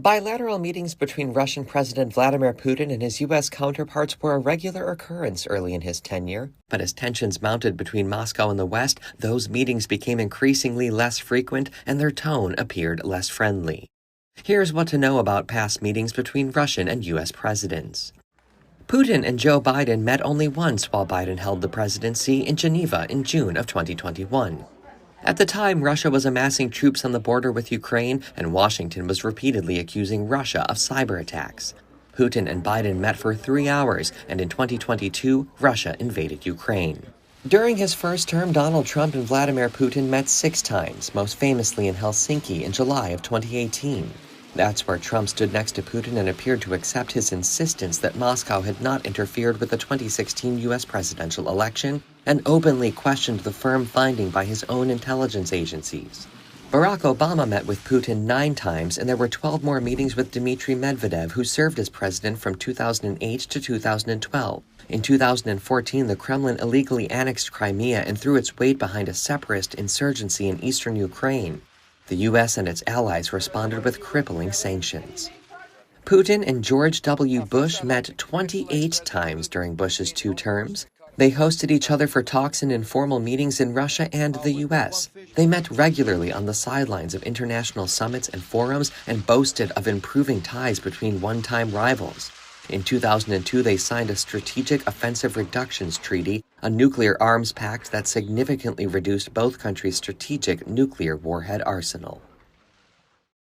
Bilateral meetings between Russian President Vladimir Putin and his U.S. counterparts were a regular occurrence early in his tenure. But as tensions mounted between Moscow and the West, those meetings became increasingly less frequent and their tone appeared less friendly. Here's what to know about past meetings between Russian and U.S. presidents. Putin and Joe Biden met only once while Biden held the presidency in Geneva in June of 2021. At the time, Russia was amassing troops on the border with Ukraine, and Washington was repeatedly accusing Russia of cyber attacks. Putin and Biden met for 3 hours, and in 2022, Russia invaded Ukraine. During his first term, Donald Trump and Vladimir Putin met 6 times, most famously in Helsinki in July of 2018. That's where Trump stood next to Putin and appeared to accept his insistence that Moscow had not interfered with the 2016 U.S. presidential election and openly questioned the firm finding by his own intelligence agencies. Barack Obama met with Putin 9 times, and there were 12 more meetings with Dmitry Medvedev, who served as president from 2008 to 2012. In 2014, the Kremlin illegally annexed Crimea and threw its weight behind a separatist insurgency in eastern Ukraine. The U.S. and its allies responded with crippling sanctions. Putin and George W. Bush met 28 times during Bush's 2 terms. They hosted each other for talks and informal meetings in Russia and the U.S. They met regularly on the sidelines of international summits and forums and boasted of improving ties between one-time rivals. In 2002, they signed a Strategic Offensive Reductions Treaty, a nuclear arms pact that significantly reduced both countries' strategic nuclear warhead arsenal.